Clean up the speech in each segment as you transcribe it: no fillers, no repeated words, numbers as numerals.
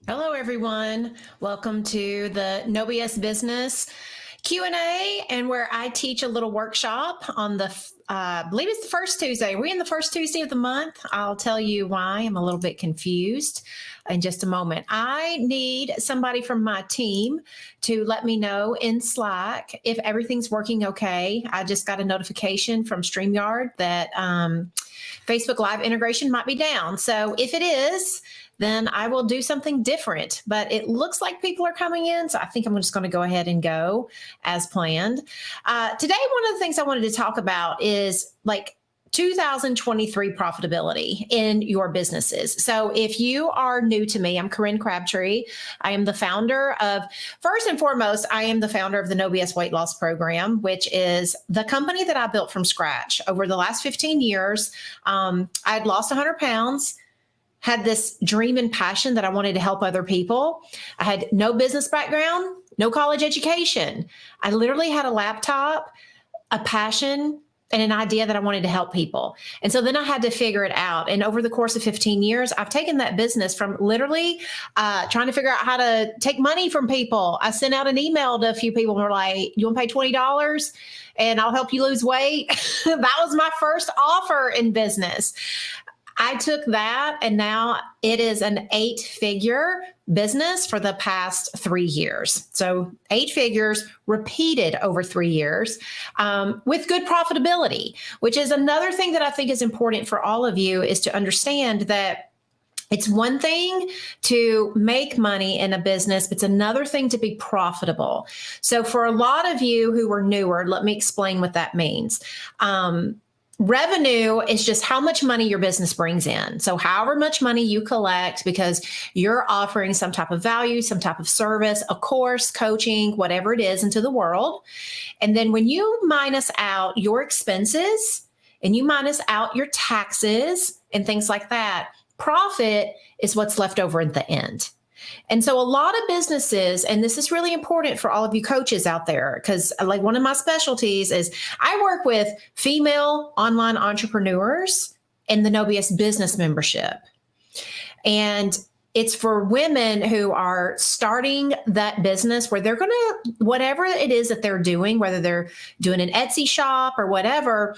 Hello, everyone. Welcome to the No BS Business Q&A, and where I teach a little workshop on I believe it's the first Tuesday. Are we in the first Tuesday of the month? I'll tell you why. I'm a little bit confused in just a moment. I need somebody from my team to let me know in Slack if everything's working okay. I just got a notification from StreamYard that Facebook Live integration might be down. So if it is, then I will do something different. But it looks like people are coming in, so I think I'm just going to go ahead and go as planned. Today, one of the things I wanted to talk about is 2023 profitability in your businesses. So if you are new to me, I'm Corinne Crabtree. I am the founder first and foremost, I am the founder of the No BS Weight Loss Program, which is the company that I built from scratch. Over the last 15 years, I'd lost 100 pounds, had this dream and passion that I wanted to help other people. I had no business background, no college education. I literally had a laptop, a passion, and an idea that I wanted to help people. And so then I had to figure it out. And over the course of 15 years, I've taken that business from literally trying to figure out how to take money from people. I sent out an email to a few people and were like, you want to pay $20 and I'll help you lose weight? That was my first offer in business. I took that and now it is an 8-figure business for the past 3 years. So 8 figures repeated over 3 years with good profitability, which is another thing that I think is important for all of you, is to understand that it's one thing to make money in a business, but it's another thing to be profitable. So for a lot of you who are newer, let me explain what that means. Revenue is just how much money your business brings in. So however much money you collect because you're offering some type of value, some type of service, a course, coaching, whatever it is into the world. And then when you minus out your expenses and you minus out your taxes and things like that, profit is what's left over at the end. And so a lot of businesses, and this is really important for all of you coaches out there, because like one of my specialties is I work with female online entrepreneurs in the No BS business membership. And it's for women who are starting that business where they're going to, whatever it is that they're doing, whether they're doing an Etsy shop or whatever,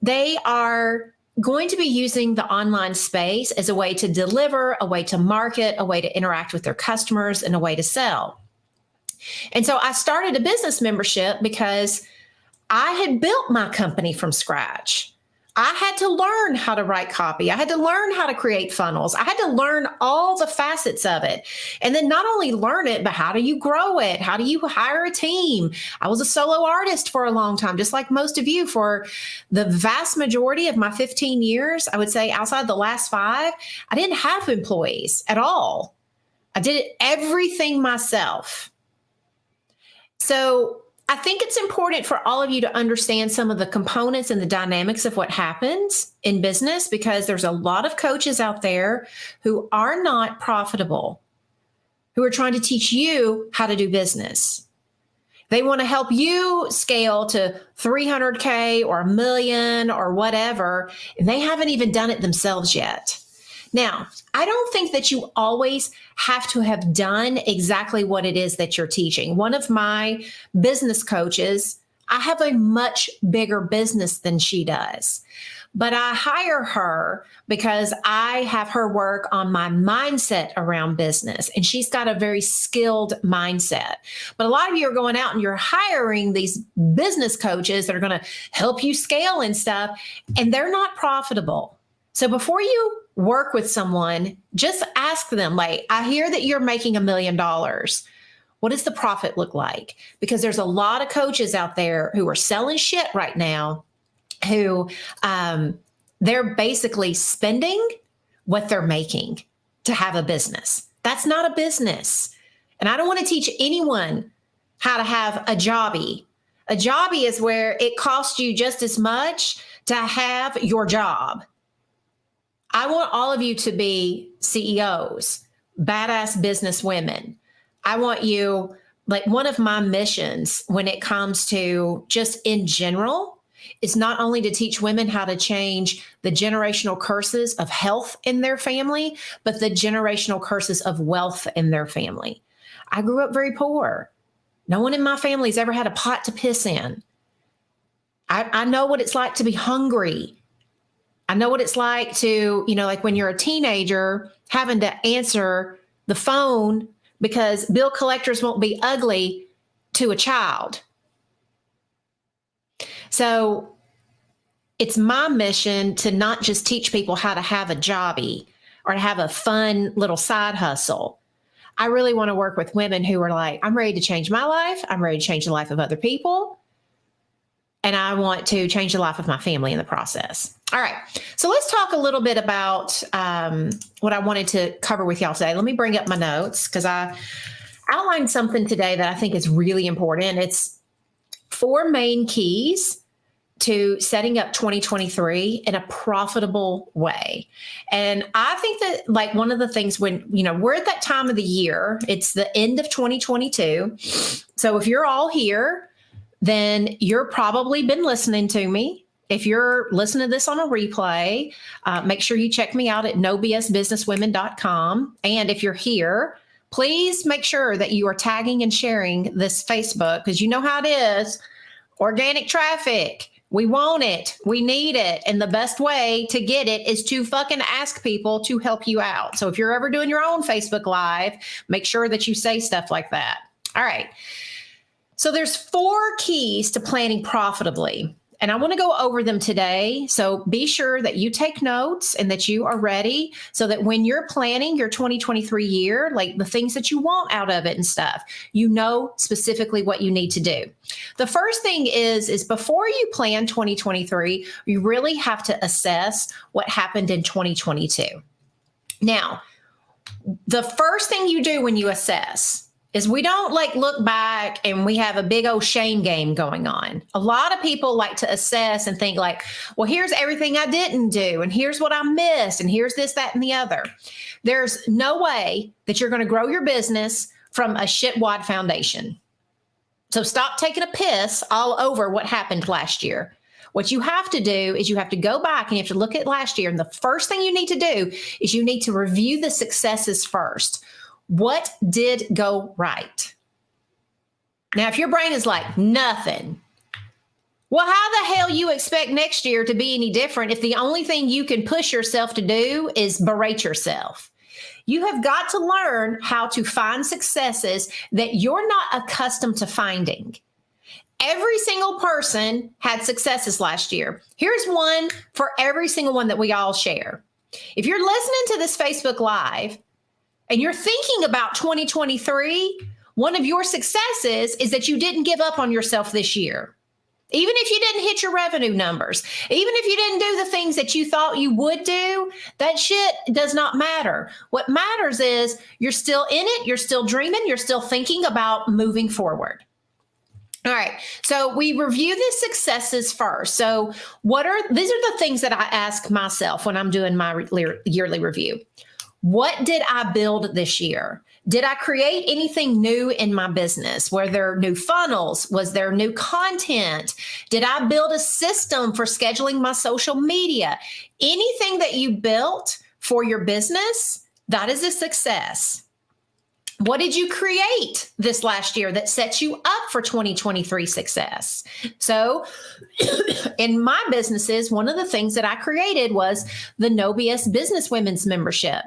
they are going to be using the online space as a way to deliver, a way to market, a way to interact with their customers, and a way to sell. And so I started a business membership because I had built my company from scratch. I had to learn how to write copy. I had to learn how to create funnels. I had to learn all the facets of it. And then not only learn it, but how do you grow it? How do you hire a team? I was a solo artist for a long time, just like most of you. For the vast majority of my 15 years, I would say outside the last 5, I didn't have employees at all. I did everything myself. So I think it's important for all of you to understand some of the components and the dynamics of what happens in business, because there's a lot of coaches out there who are not profitable, who are trying to teach you how to do business. They want to help you scale to 300K or $1 million or whatever, and they haven't even done it themselves yet. Now, I don't think that you always have to have done exactly what it is that you're teaching. One of my business coaches, I have a much bigger business than she does, but I hire her because I have her work on my mindset around business, and she's got a very skilled mindset. But a lot of you are going out and you're hiring these business coaches that are going to help you scale and stuff, and they're not profitable. So before you work with someone, just ask them, like, I hear that you're making $1 million. What does the profit look like? Because there's a lot of coaches out there who are selling shit right now, who they're basically spending what they're making to have a business. That's not a business. And I don't want to teach anyone how to have a jobby. A jobby is where it costs you just as much to have your job. I want all of you to be CEOs, badass business women. I want you, like, one of my missions when it comes to just in general is not only to teach women how to change the generational curses of health in their family, but the generational curses of wealth in their family. I grew up very poor. No one in my family's ever had a pot to piss in. I know what it's like to be hungry. I know what it's like to, like when you're a teenager, having to answer the phone because bill collectors won't be ugly to a child. So it's my mission to not just teach people how to have a jobby or to have a fun little side hustle. I really want to work with women who are like, I'm ready to change my life. I'm ready to change the life of other people. And I want to change the life of my family in the process. All right. So let's talk a little bit about what I wanted to cover with y'all today. Let me bring up my notes because I outlined something today that I think is really important. It's 4 main keys to setting up 2023 in a profitable way. And I think that like one of the things when, we're at that time of the year, it's the end of 2022. So if you're all here, then you're probably been listening to me. If you're listening to this on a replay, make sure you check me out at nobsbusinesswomen.com. And if you're here, please make sure that you are tagging and sharing this Facebook because you know how it is. Organic traffic. We want it. We need it. And the best way to get it is to fucking ask people to help you out. So if you're ever doing your own Facebook Live, make sure that you say stuff like that. All right. So there's 4 keys to planning profitably, and I want to go over them today. So be sure that you take notes and that you are ready so that when you're planning your 2023 year, like the things that you want out of it and stuff, you know specifically what you need to do. The first thing is before you plan 2023, you really have to assess what happened in 2022. Now, the first thing you do when you assess is we don't like look back and we have a big old shame game going on. A lot of people like to assess and think like, well, here's everything I didn't do. And here's what I missed. And here's this, that, and the other. There's no way that you're going to grow your business from a shitwad foundation. So stop taking a piss all over what happened last year. What you have to do is you have to go back and you have to look at last year. And the first thing you need to do is you need to review the successes first. What did go right? Now, if your brain is like, nothing, well, how the hell you expect next year to be any different if the only thing you can push yourself to do is berate yourself? You have got to learn how to find successes that you're not accustomed to finding. Every single person had successes last year. Here's one for every single one that we all share. If you're listening to this Facebook Live, and you're thinking about 2023, one of your successes is that you didn't give up on yourself this year. Even if you didn't hit your revenue numbers, even if you didn't do the things that you thought you would do, that shit does not matter. What matters is you're still in it, you're still dreaming, you're still thinking about moving forward. All right, so we review the successes first. So these are the things that I ask myself when I'm doing my yearly review. What did I build this year? Did I create anything new in my business? Were there new funnels? Was there new content? Did I build a system for scheduling my social media? Anything that you built for your business, that is a success. What did you create this last year that sets you up for 2023 success? So in my businesses, one of the things that I created was the No BS Business Women's Membership.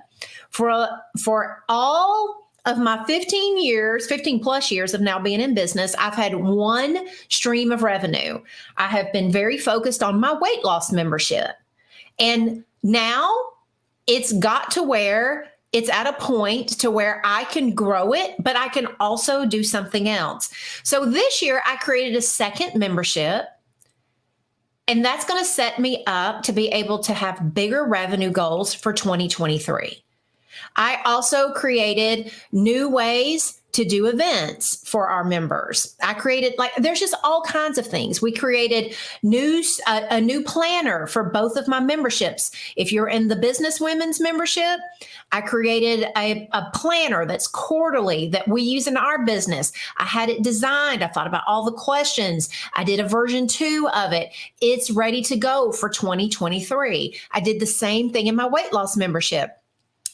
For all of my 15 plus years of now being in business, I've had one stream of revenue. I have been very focused on my weight loss membership. And now it's got to where it's at a point to where I can grow it, but I can also do something else. So this year I created a second membership, and that's going to set me up to be able to have bigger revenue goals for 2023. I also created new ways to do events for our members. I created, there's just all kinds of things. We created a new planner for both of my memberships. If you're in the Business Women's membership, I created a planner that's quarterly that we use in our business. I had it designed. I thought about all the questions. I did a version 2 of it. It's ready to go for 2023. I did the same thing in my weight loss membership.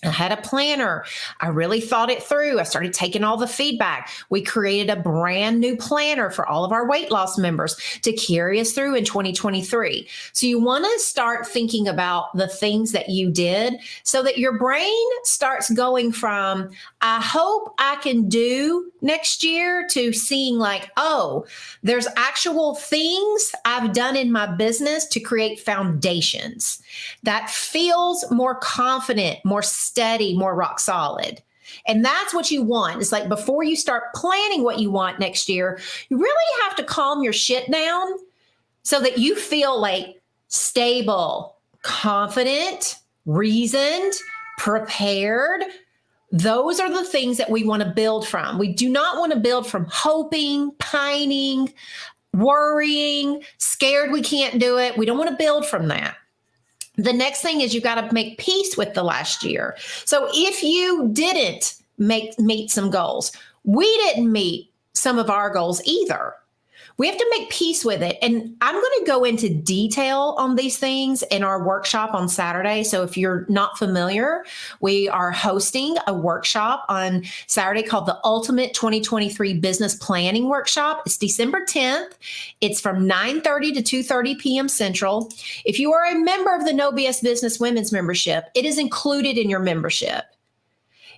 I had a planner. I really thought it through. I started taking all the feedback. We created a brand new planner for all of our weight loss members to carry us through in 2023. So you want to start thinking about the things that you did so that your brain starts going from, I hope I can do next year, to seeing like, oh, there's actual things I've done in my business to create foundations that feels more confident, more steady, more rock solid. And that's what you want. It's like before you start planning what you want next year, you really have to calm your shit down so that you feel like stable, confident, reasoned, prepared. Those are the things that we want to build from. We do not want to build from hoping, pining, worrying, scared we can't do it. We don't want to build from that. The next thing is you got to make peace with the last year. So if you didn't meet some goals, we didn't meet some of our goals either. We have to make peace with it. And I'm going to go into detail on these things in our workshop on Saturday. So if you're not familiar, we are hosting a workshop on Saturday called the Ultimate 2023 Business Planning Workshop. It's December 10th. It's from 9:30 to 2:30 p.m. Central. If you are a member of the No BS Business Women's membership, it is included in your membership.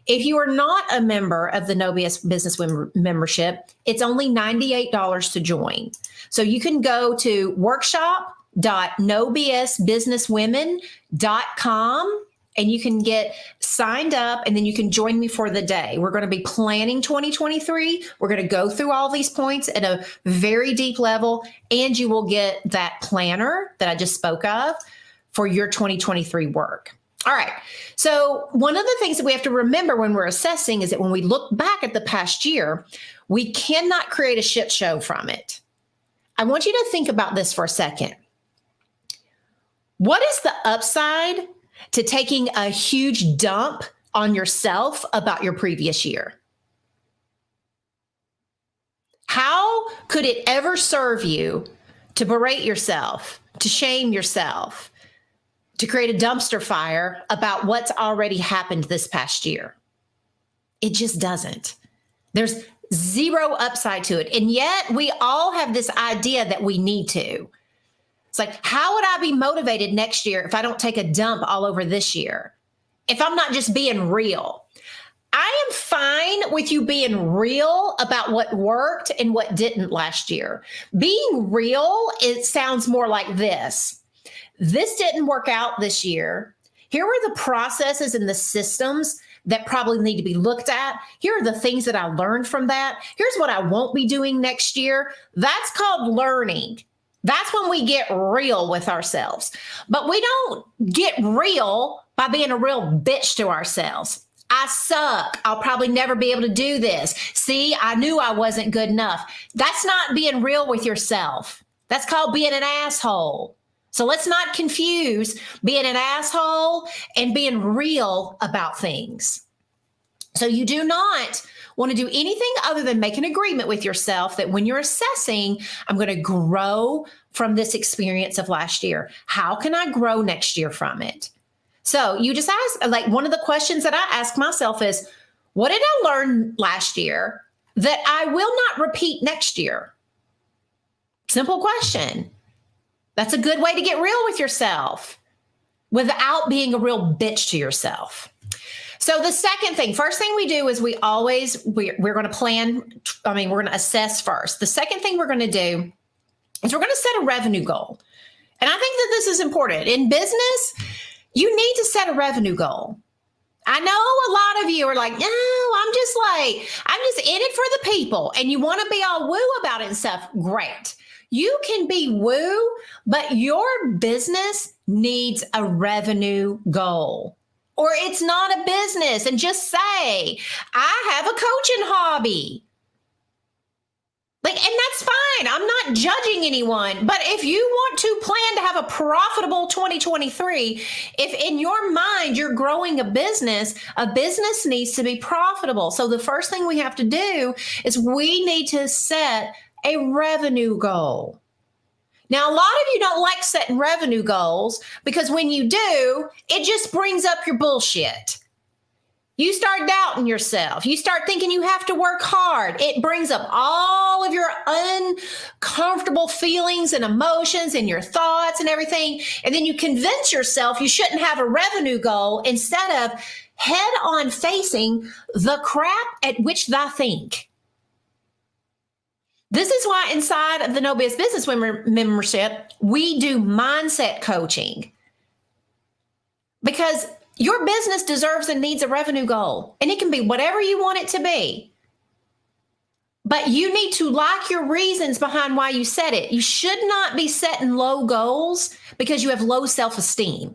If you are not a member of the No BS Business Women membership, it's only $98 to join. So you can go to workshop.nobsbusinesswomen.com and you can get signed up, and then you can join me for the day. We're going to be planning 2023. We're going to go through all these points at a very deep level, and you will get that planner that I just spoke of for your 2023 work. All right. So one of the things that we have to remember when we're assessing is that when we look back at the past year, we cannot create a shit show from it. I want you to think about this for a second. What is the upside to taking a huge dump on yourself about your previous year? How could it ever serve you to berate yourself, to shame yourself, to create a dumpster fire about what's already happened this past year? It just doesn't. There's zero upside to it. And yet we all have this idea that we need to. It's like, how would I be motivated next year if I don't take a dump all over this year? If I'm not just being real? I am fine with you being real about what worked and what didn't last year. Being real, it sounds more like this. This didn't work out this year. Here are the processes and the systems that probably need to be looked at. Here are the things that I learned from that. Here's what I won't be doing next year. That's called learning. That's when we get real with ourselves. But we don't get real by being a real bitch to ourselves. I suck. I'll probably never be able to do this. See, I knew I wasn't good enough. That's not being real with yourself. That's called being an asshole. So let's not confuse being an asshole and being real about things. So you do not want to do anything other than make an agreement with yourself that when you're assessing, I'm going to grow from this experience of last year. How can I grow next year from it? So you just ask, like, one of the questions that I ask myself is, what did I learn last year that I will not repeat next year? Simple question. That's a good way to get real with yourself without being a real bitch to yourself. So the second thing, first thing we do is we're going to plan. We're going to assess first. The second thing we're going to do is we're going to set a revenue goal. And I think that this is important. In business, you need to set a revenue goal. I know a lot of you are like, no, I'm just in it for the people. And you want to be all woo about it and stuff. Great. You can be woo, but your business needs a revenue goal. or it's not a business, and just say, I have a coaching hobby. And that's fine. I'm not judging anyone. But if you want to plan to have a profitable 2023, if in your mind you're growing a business needs to be profitable. So the first thing we have to do is we need to set a revenue goal. Now, a lot of you don't like setting revenue goals because when you do, it just brings up your bullshit. You start doubting yourself. You start thinking you have to work hard. It brings up all of your uncomfortable feelings and emotions and your thoughts and everything. And then you convince yourself you shouldn't have a revenue goal instead of head on facing the crap at which thou think. This is why inside of the No BS Business membership, we do mindset coaching. Because your business deserves and needs a revenue goal, and it can be whatever you want it to be. But you need to like your reasons behind why you set it. You should not be setting low goals because you have low self-esteem.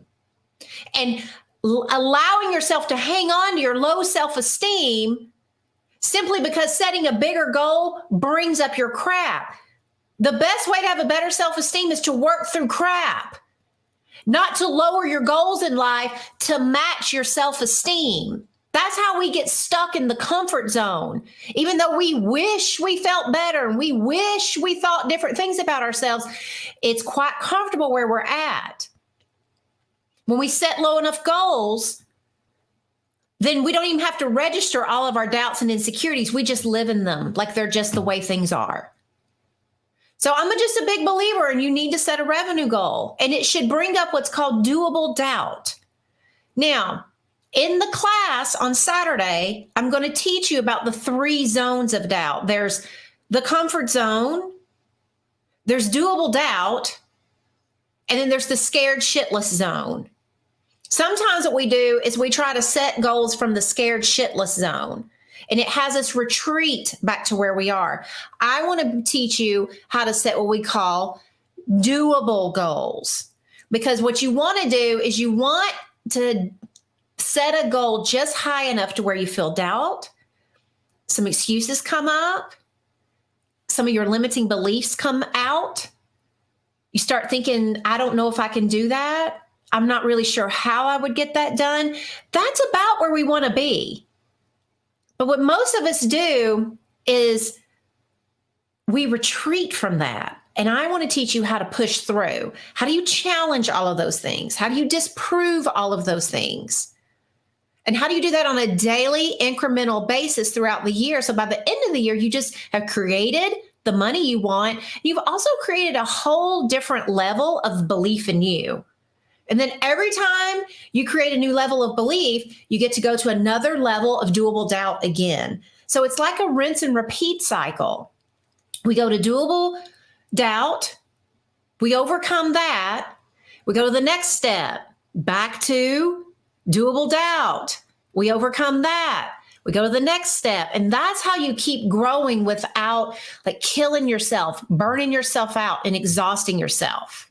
And allowing yourself to hang on to your low self-esteem simply because setting a bigger goal brings up your crap. The best way to have a better self-esteem is to work through crap. Not to lower your goals in life to match your self-esteem. That's how we get stuck in the comfort zone. Even though we wish we felt better and we wish we thought different things about ourselves, it's quite comfortable where we're at. When we set low enough goals, then we don't even have to register all of our doubts and insecurities. We just live in them like they're just the way things are. So I'm just a big believer, and you need to set a revenue goal, and it should bring up what's called doable doubt. Now, in the class on Saturday, I'm going to teach you about the 3 zones of doubt. There's the comfort zone, there's doable doubt, and then there's the scared shitless zone. Sometimes what we do is we try to set goals from the scared shitless zone, and it has us retreat back to where we are. I want to teach you how to set what we call doable goals, because what you want to do is you want to set a goal just high enough to where you feel doubt, some excuses come up, some of your limiting beliefs come out. You start thinking, I don't know if I can do that. I'm not really sure how I would get that done. That's about where we want to be. But what most of us do is we retreat from that. And I want to teach you how to push through. How do you challenge all of those things? How do you disprove all of those things? And how do you do that on a daily incremental basis throughout the year? So by the end of the year, you just have created the money you want. You've also created a whole different level of belief in you. And then every time you create a new level of belief, you get to go to another level of doable doubt again. So it's like a rinse and repeat cycle. We go to doable doubt, we overcome that, we go to the next step, back to doable doubt, we overcome that, we go to the next step. And that's how you keep growing without killing yourself, burning yourself out, and exhausting yourself.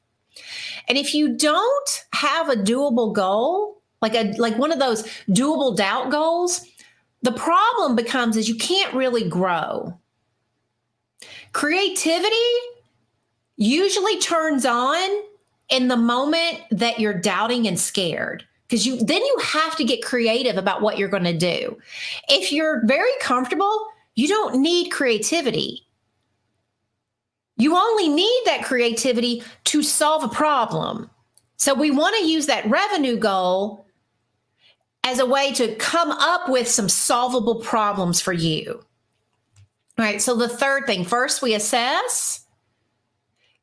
And if you don't have a doable goal, like one of those doable doubt goals, the problem becomes is you can't really grow. Creativity usually turns on in the moment that you're doubting and scared, because then you have to get creative about what you're going to do. If you're very comfortable, you don't need creativity. You only need that creativity to solve a problem. So we want to use that revenue goal as a way to come up with some solvable problems for you. All right, so the third thing, first we assess,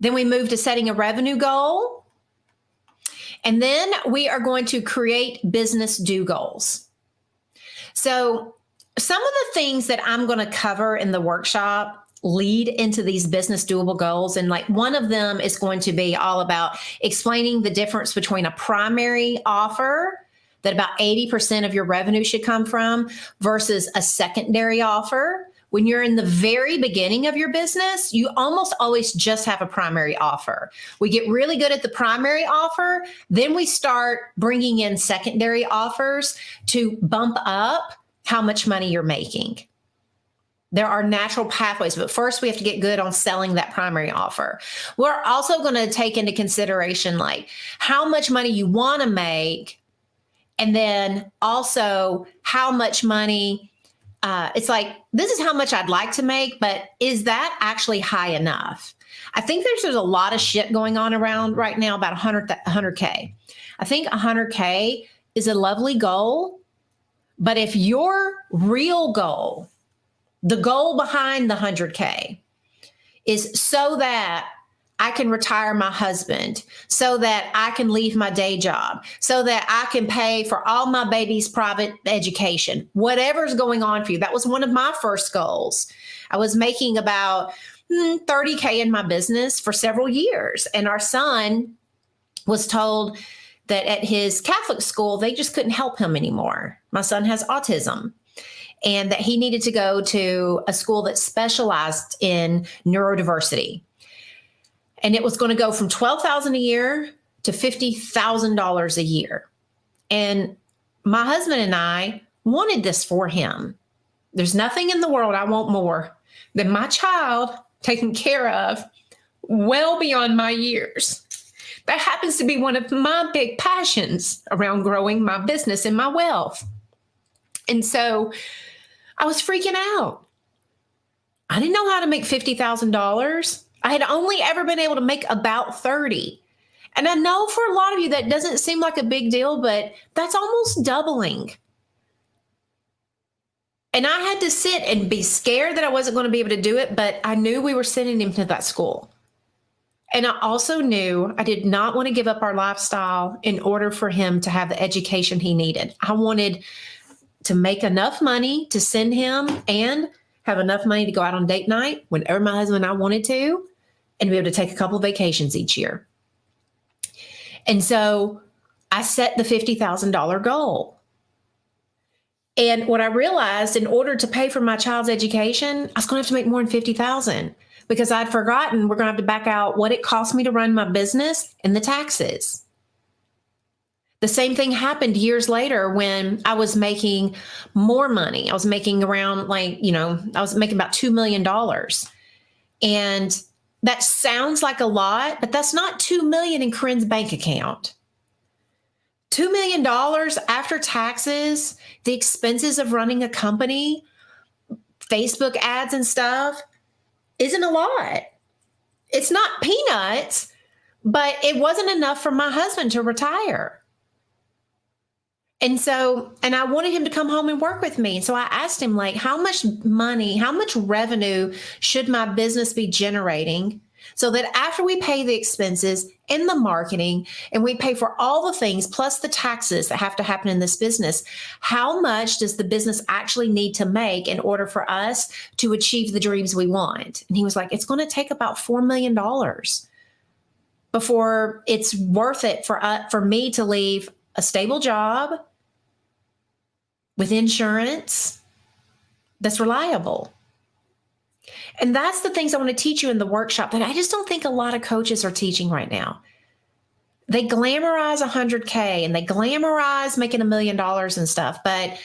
then we move to setting a revenue goal, and then we are going to create business do goals. So some of the things that I'm going to cover in the workshop lead into these business doable goals. And one of them is going to be all about explaining the difference between a primary offer that about 80% of your revenue should come from versus a secondary offer, when you're in the very beginning of your business, you almost always just have a primary offer. We get really good at the primary offer. Then we start bringing in secondary offers to bump up how much money you're making. There are natural pathways, but first we have to get good on selling that primary offer. We're also going to take into consideration like how much money you want to make, and then also how much money, it's like, this is how much I'd like to make, but is that actually high enough? I think there's a lot of shit going on around right now about 100K. I think 100K is a lovely goal, but if your real goal, the goal behind the 100K is so that I can retire my husband, so that I can leave my day job, so that I can pay for all my baby's private education, whatever's going on for you. That was one of my first goals. I was making about 30K in my business for several years. And our son was told that at his Catholic school, they just couldn't help him anymore. My son has autism, and that he needed to go to a school that specialized in neurodiversity. And it was going to go from $12,000 a year to $50,000 a year. And my husband and I wanted this for him. There's nothing in the world I want more than my child taken care of well beyond my years. That happens to be one of my big passions around growing my business and my wealth. And so I was freaking out. I didn't know how to make $50,000. I had only ever been able to make about 30. And I know for a lot of you that doesn't seem like a big deal, but that's almost doubling. And I had to sit and be scared that I wasn't going to be able to do it, but I knew we were sending him to that school. And I also knew I did not want to give up our lifestyle in order for him to have the education he needed. I wanted to make enough money to send him and have enough money to go out on date night whenever my husband and I wanted to, and be able to take a couple of vacations each year. And so I set the $50,000 goal. And what I realized, in order to pay for my child's education, I was going to have to make more than $50,000, because I'd forgotten we're going to have to back out what it cost me to run my business and the taxes. The same thing happened years later when I was making more money. I was making around I was making about $2 million. And that sounds like a lot, but that's not $2 million in Corinne's bank account. $2 million after taxes, the expenses of running a company, Facebook ads and stuff, isn't a lot. It's not peanuts, but it wasn't enough for my husband to retire. And I wanted him to come home and work with me. So I asked him, like, how much money, how much revenue should my business be generating so that after we pay the expenses and the marketing and we pay for all the things plus the taxes that have to happen in this business, how much does the business actually need to make in order for us to achieve the dreams we want? And he was like, it's going to take about $4 million before it's worth it for me to leave a stable job with insurance that's reliable. And that's the things I want to teach you in the workshop that I just don't think a lot of coaches are teaching right now. They glamorize 100K and they glamorize making $1 million and stuff. But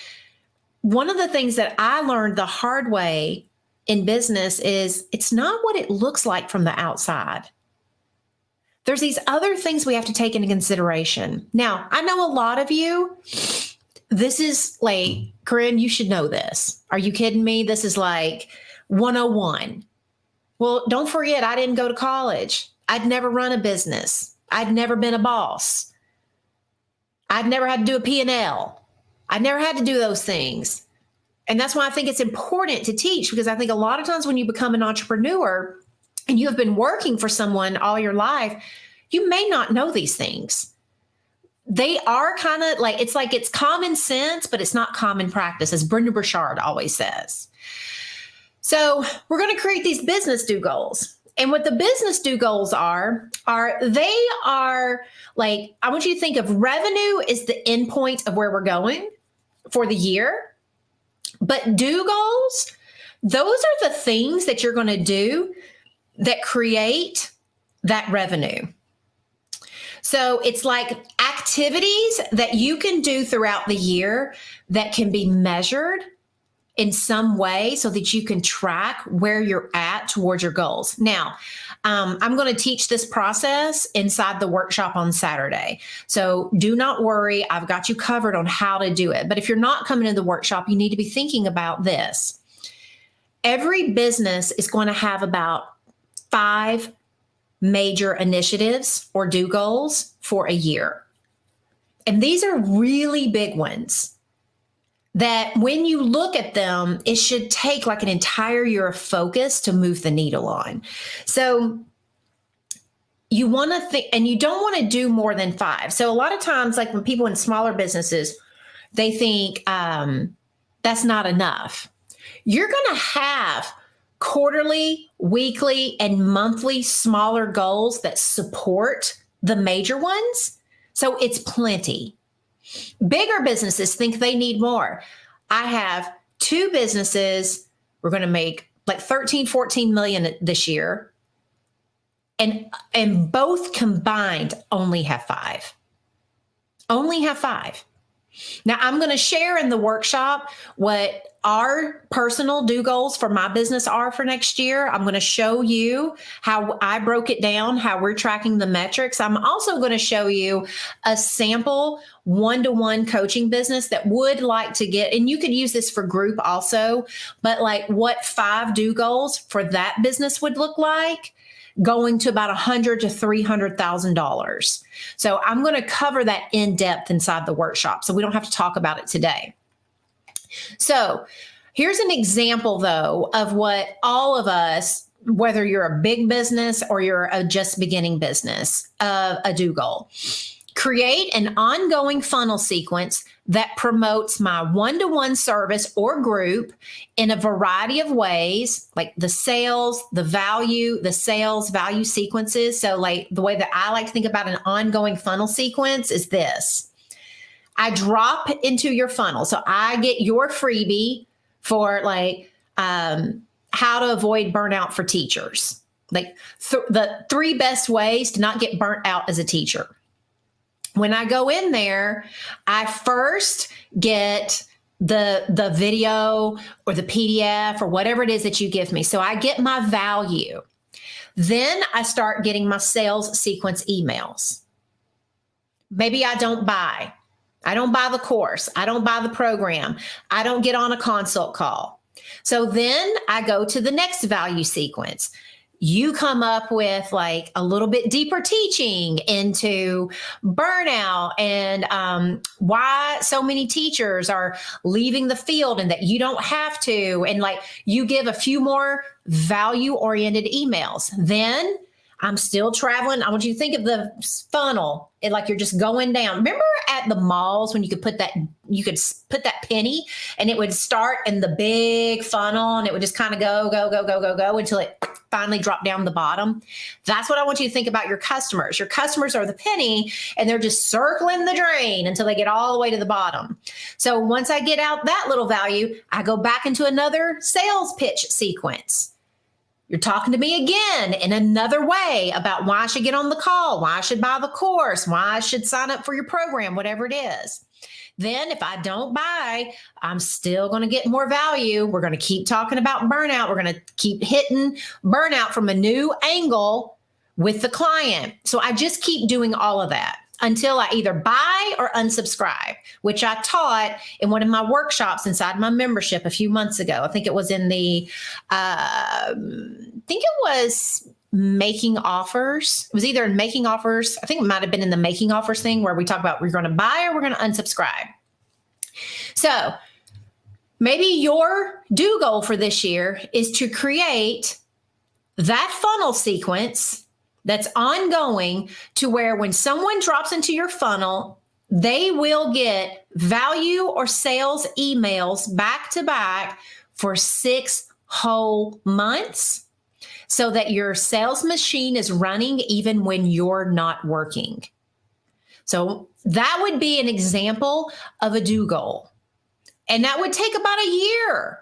one of the things that I learned the hard way in business is it's not what it looks like from the outside. There's these other things we have to take into consideration. Now, I know a lot of you, this is like, Corinne, you should know this. Are you kidding me? This is like 101. Well, don't forget, I didn't go to college. I'd never run a business. I'd never been a boss. I'd never had to do a P&L. I'd never had to do those things. And that's why I think it's important to teach, because I think a lot of times when you become an entrepreneur and you have been working for someone all your life, you may not know these things. They are kind of like, it's common sense, but it's not common practice, as Brenda Burchard always says. So we're going to create these business do goals. And what the business do goals are like, I want you to think of revenue is the end point of where we're going for the year. But do goals, Those are the things that you're going to do that create that revenue. So it's like activities that you can do throughout the year that can be measured in some way so that you can track where you're at towards your goals. Now, I'm going to teach this process inside the workshop on Saturday. So do not worry. I've got you covered on how to do it. But if you're not coming to the workshop, you need to be thinking about this. Every business is going to have about 5 major initiatives or do goals for a year. And these are really big ones that when you look at them, it should take like an entire year of focus to move the needle on. So you want to think, and you don't want to do more than 5. So a lot of times, like when people in smaller businesses, they think that's not enough. You're going to have quarterly, weekly, and monthly smaller goals that support the major ones. So it's plenty. Bigger businesses think they need more. I have 2 businesses. We're going to make like 13, 14 million this year. And both combined only have 5. Only have 5. Now I'm going to share in the workshop what our personal do goals for my business are for next year. I'm going to show you how I broke it down, how we're tracking the metrics. I'm also going to show you a sample one-to-one coaching business that would like to get, and you could use this for group also, but like what 5 do goals for that business would look like, going to about $100,000 to $300,000. So I'm going to cover that in depth inside the workshop, so we don't have to talk about it today. So here's an example, though, of what all of us, whether you're a big business or you're a just beginning business, a do goal. Create an ongoing funnel sequence that promotes my one-to-one service or group in a variety of ways, like the sales, the sales value sequences. So like the way that I like to think about an ongoing funnel sequence is this. I drop into your funnel. So I get your freebie for like how to avoid burnout for teachers, like the 3 best ways to not get burnt out as a teacher. When I go in there, I first get the video or the PDF or whatever it is that you give me. So I get my value. Then I start getting my sales sequence emails. Maybe I don't buy the course. I don't buy the program. I don't get on a consult call. So then I go to the next value sequence. You come up with like a little bit deeper teaching into burnout and why so many teachers are leaving the field and that you don't have to. And like you give a few more value-oriented emails. Then I'm still traveling. I want you to think of the funnel. Like you're just going down. Remember at the malls when you could put that penny and it would start in the big funnel and it would just kind of go until it finally dropped down the bottom. That's what I want you to think about your customers. Your customers are the penny and they're just circling the drain until they get all the way to the bottom. So once I get out that little value, I go back into another sales pitch sequence. You're talking to me again in another way about why I should get on the call, why I should buy the course, why I should sign up for your program, whatever it is. Then if I don't buy, I'm still going to get more value. We're going to keep talking about burnout. We're going to keep hitting burnout from a new angle with the client. So I just keep doing all of that until I either buy or unsubscribe, which I taught in one of my workshops inside my membership a few months ago. I think it was in the, Making Offers. It was either in Making Offers. I think it might've been in the Making Offers thing where we talk about we're going to buy or we're going to unsubscribe. So maybe your do goal for this year is to create that funnel sequence that's ongoing to where when someone drops into your funnel, they will get value or sales emails back to back for 6 whole months so that your sales machine is running even when you're not working. So that would be an example of a do goal. And that would take about a year.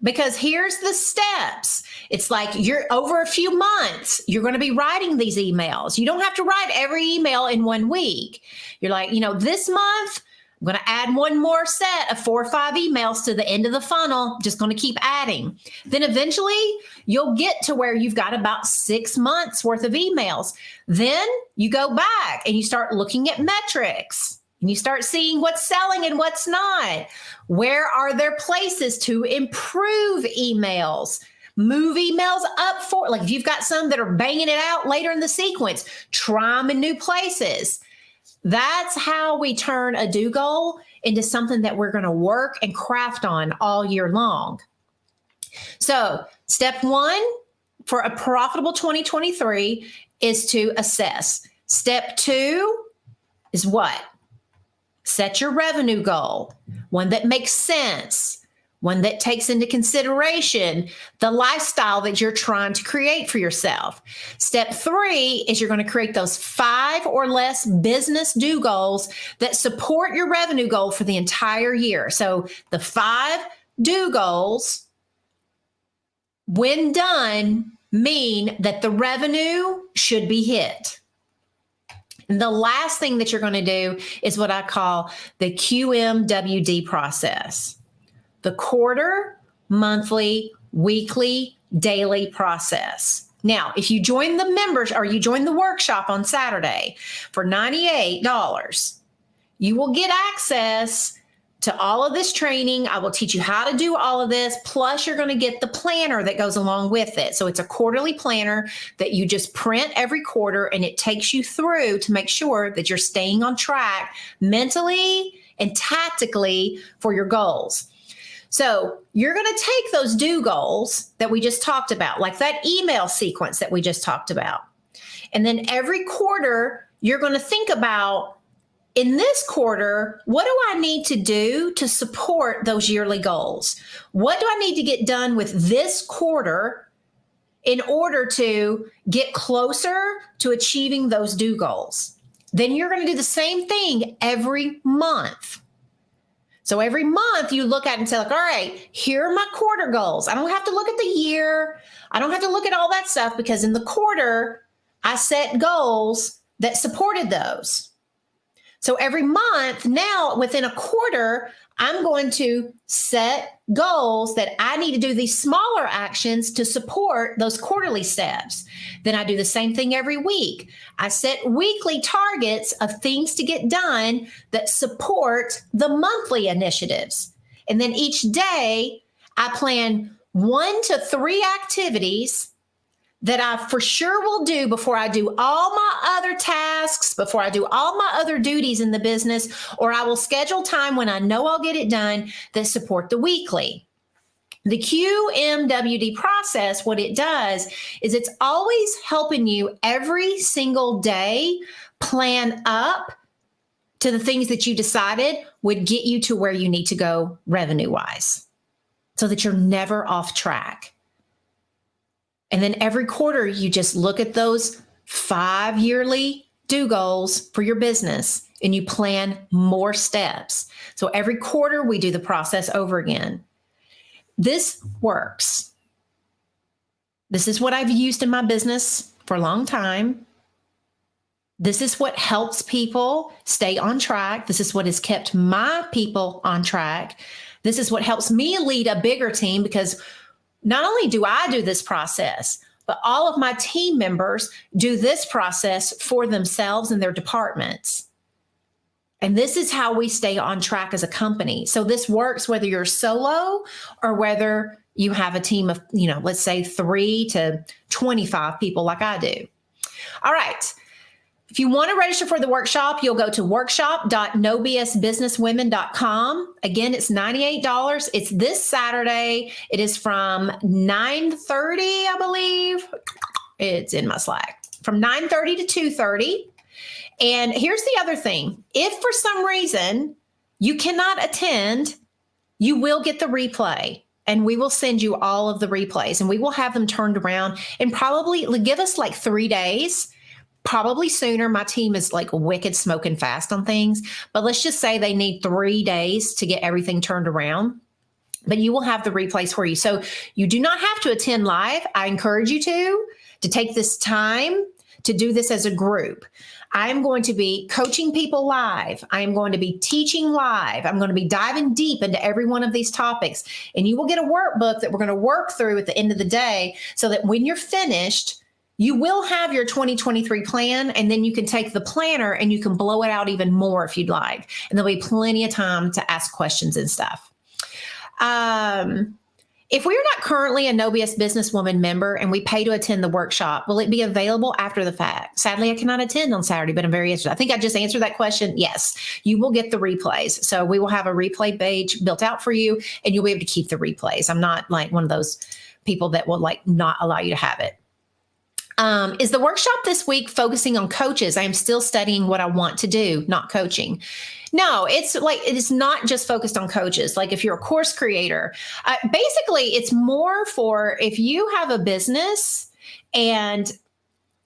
Because here's the steps. It's like you're over a few months, you're going to be writing these emails. You don't have to write every email in 1 week. You're like, this month, I'm going to add one more set of 4 or 5 emails to the end of the funnel, just going to keep adding. Then eventually you'll get to where you've got about 6 months worth of emails. Then you go back and you start looking at metrics. And you start seeing what's selling and what's not. Where are there places to improve emails? Move emails up for, like if you've got some that are banging it out later in the sequence, try them in new places. That's how we turn a do goal into something that we're going to work and craft on all year long. So step 1 for a profitable 2023 is to assess. Step 2 is what? Set your revenue goal, one that makes sense, one that takes into consideration the lifestyle that you're trying to create for yourself. Step 3 is you're going to create those 5 or less business do goals that support your revenue goal for the entire year. So the 5 do goals, when done, mean that the revenue should be hit. And the last thing that you're going to do is what I call the QMWD process, the quarter, monthly, weekly, daily process. Now, if you join the members or you join the workshop on Saturday for $98, you will get access to all of this training. I will teach you how to do all of this. Plus, you're going to get the planner that goes along with it. So it's a quarterly planner that you just print every quarter, and it takes you through to make sure that you're staying on track mentally and tactically for your goals. So you're going to take those do goals that we just talked about, like that email sequence that we just talked about. And then every quarter, you're going to think about, in this quarter, what do I need to do to support those yearly goals? What do I need to get done with this quarter in order to get closer to achieving those do goals? Then you're going to do the same thing every month. So every month you look at it and say, like, all right, here are my quarter goals. I don't have to look at the year. I don't have to look at all that stuff, because in the quarter, I set goals that supported those. So every month now, within a quarter, I'm going to set goals that I need to do these smaller actions to support those quarterly steps. Then I do the same thing every week. I set weekly targets of things to get done that support the monthly initiatives. And then each day I plan 1 to 3 activities that I for sure will do before I do all my other tasks, before I do all my other duties in the business, or I will schedule time when I know I'll get it done that support the weekly. The QMWD process, what it does is it's always helping you every single day plan up to the things that you decided would get you to where you need to go revenue-wise, so that you're never off track. And then every quarter, you just look at those 5 yearly do goals for your business, and you plan more steps. So every quarter, we do the process over again. This works. This is what I've used in my business for a long time. This is what helps people stay on track. This is what has kept my people on track. This is what helps me lead a bigger team, because not only do I do this process, but all of my team members do this process for themselves and their departments. And this is how we stay on track as a company. So this works whether you're solo or whether you have a team of, let's say 3 to 25 people like I do. All right. If you want to register for the workshop, you'll go to workshop.nobsbusinesswomen.com. Again, it's $98. It's this Saturday. It is from 9:30, I believe. It's in my Slack. From 9:30 to 2:30. And here's the other thing. If for some reason you cannot attend, you will get the replay. And we will send you all of the replays, and we will have them turned around, and probably give us like 3 days. Probably sooner. My team is like wicked smoking fast on things, but let's just say they need 3 days to get everything turned around. but you will have the replays for you. So you do not have to attend live. I encourage you to take this time to do this as a group. I am going to be coaching people live. I am going to be teaching live. I'm going to be diving deep into every one of these topics. And you will get a workbook that we're going to work through at the end of the day so that when you're finished, you will have your 2023 plan, and then you can take the planner and you can blow it out even more if you'd like. And there'll be plenty of time to ask questions and stuff. If we are not currently a No BS Businesswoman member and we pay to attend the workshop, will it be available after the fact? Sadly, I cannot attend on Saturday, but I'm very interested. I think I just answered that question. Yes, you will get the replays. So we will have a replay page built out for you, and you'll be able to keep the replays. I'm not like one of those people that will like not allow you to have it. Is the workshop this week focusing on coaches? I am still studying what I want to do, not coaching. No, it's not just focused on coaches. Like if you're a course creator, basically it's more for if you have a business, and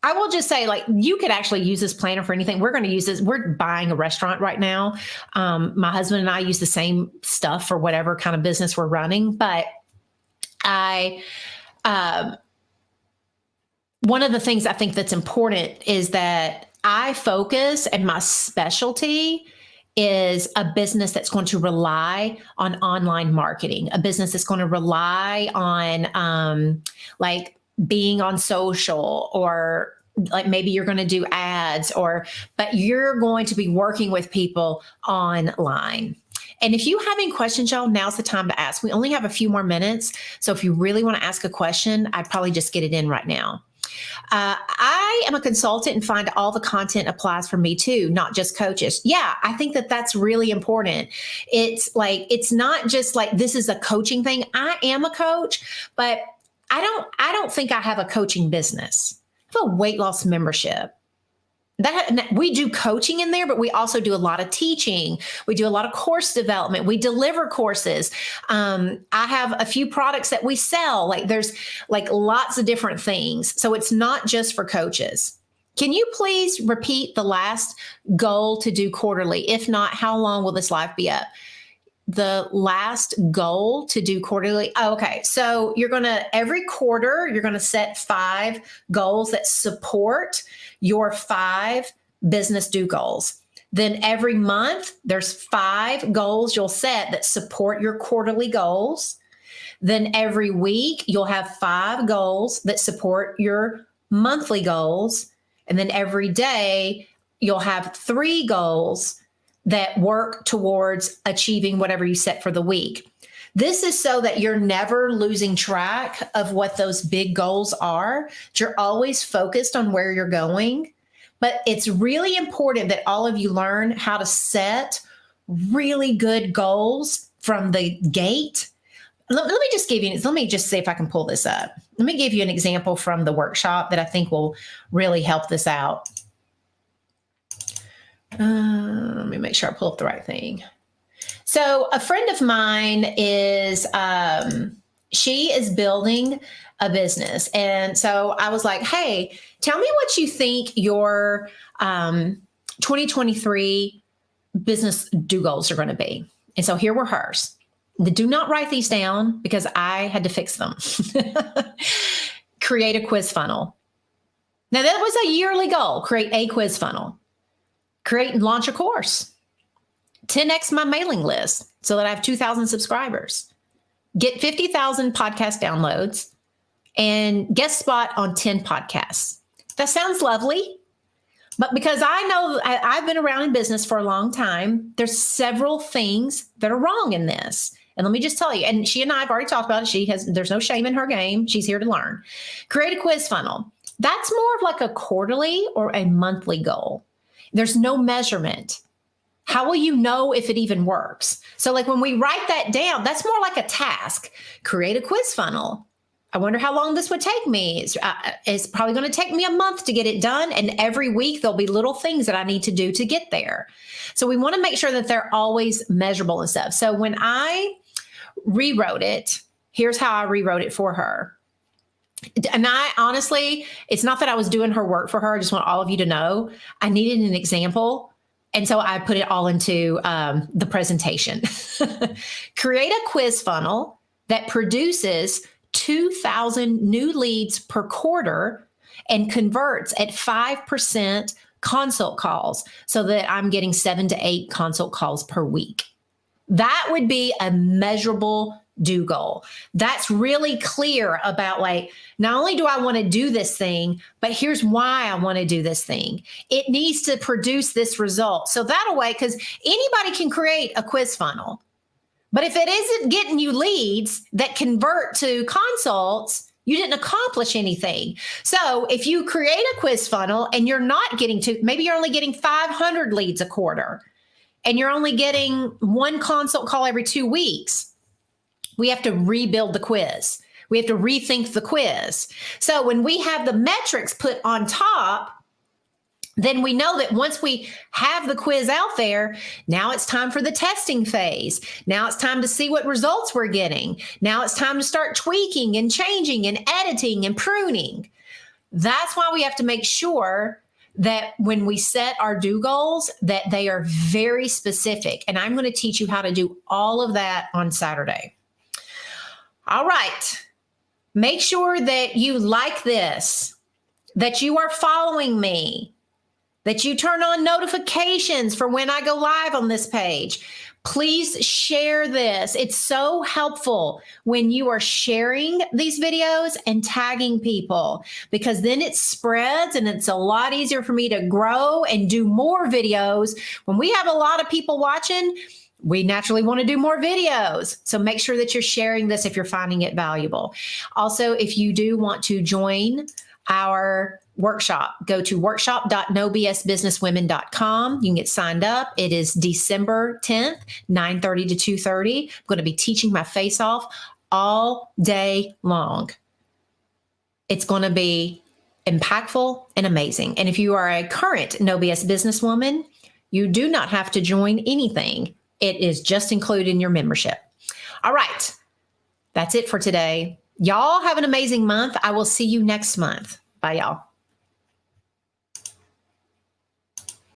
I will just say, like, you could actually use this planner for anything. We're going to use this. We're buying a restaurant right now. My husband and I use the same stuff for whatever kind of business we're running. But one of the things I think that's important is that I focus, and my specialty is a business that's going to rely on online marketing, a business that's going to rely on like being on social, or like maybe you're going to do ads, but you're going to be working with people online. And if you have any questions, y'all, now's the time to ask. We only have a few more minutes. So if you really want to ask a question, I'd probably just get it in right now. I am a consultant and find all the content applies for me too, not just coaches. Yeah, I think that that's really important. It's like, it's not just like this is a coaching thing. I am a coach, but I don't think I have a coaching business. I have a weight loss membership. That we do coaching in there, but we also do a lot of teaching. We do a lot of course development. We deliver courses. I have a few products that we sell. Like there's like lots of different things. So it's not just for coaches. Can you please repeat the last goal to do quarterly? If not, how long will this live be up? The last goal to do quarterly. Oh, okay. So every quarter, you're going to set 5 goals that support your 5 business do goals. Then every month, there's 5 goals you'll set that support your quarterly goals. Then every week, you'll have 5 goals that support your monthly goals. And then every day, you'll have 3 goals that work towards achieving whatever you set for the week. This is so that you're never losing track of what those big goals are. You're always focused on where you're going. But it's really important that all of you learn how to set really good goals from the gate. Let me just see if I can pull this up. Let me give you an example from the workshop that I think will really help this out. Let me make sure I pull up the right thing. So a friend of mine she is building a business. And so I was like, hey, tell me what you think your 2023 business do goals are going to be. And so here were hers. Do not write these down because I had to fix them. Create a quiz funnel. Now that was a yearly goal, create a quiz funnel. Create and launch a course. 10x my mailing list so that I have 2,000 subscribers. Get 50,000 podcast downloads and guest spot on 10 podcasts. That sounds lovely. But because I know I've been around in business for a long time, there's several things that are wrong in this. And let me just tell you, and she and I have already talked about it. There's no shame in her game. She's here to learn. Create a quiz funnel. That's more of like a quarterly or a monthly goal. There's no measurement. How will you know if it even works? So like when we write that down, that's more like a task. Create a quiz funnel. I wonder how long this would take me. It's probably going to take me a month to get it done. And every week there'll be little things that I need to do to get there. So we want to make sure that they're always measurable and stuff. So when I rewrote it, here's how I rewrote it for her. And I honestly, it's not that I was doing her work for her. I just want all of you to know I needed an example And so I put it all into the presentation. Create a quiz funnel that produces 2,000 new leads per quarter and converts at 5% consult calls so that I'm getting 7 to 8 consult calls per week. That would be a measurable do goal. That's really clear about, like, not only do I want to do this thing, but here's why I want to do this thing. It needs to produce this result. So that way, because anybody can create a quiz funnel, but if it isn't getting you leads that convert to consults, you didn't accomplish anything. So if you create a quiz funnel and you're not getting to, maybe you're only getting 500 leads a quarter and you're only getting 1 consult call every 2 weeks, we have to rebuild the quiz. We have to rethink the quiz. So when we have the metrics put on top, then we know that once we have the quiz out there, now it's time for the testing phase. Now it's time to see what results we're getting. Now it's time to start tweaking and changing and editing and pruning. That's why we have to make sure that when we set our do goals, that they are very specific. And I'm going to teach you how to do all of that on Saturday. All right. Make sure that you like this, that you are following me, that you turn on notifications for when I go live on this page. Please share this. It's so helpful when you are sharing these videos and tagging people, because then it spreads and it's a lot easier for me to grow and do more videos. When we have a lot of people watching, we naturally want to do more videos. So make sure that you're sharing this if you're finding it valuable. Also, if you do want to join our workshop, go to workshop.nobsbusinesswomen.com. You can get signed up. It is December 10th, 9:30 to 2:30. I'm going to be teaching my face off all day long. It's going to be impactful and amazing. And if you are a current No BS businesswoman, you do not have to join anything. It is just included in your membership. All right. That's it for today. Y'all have an amazing month. I will see you next month. Bye, y'all.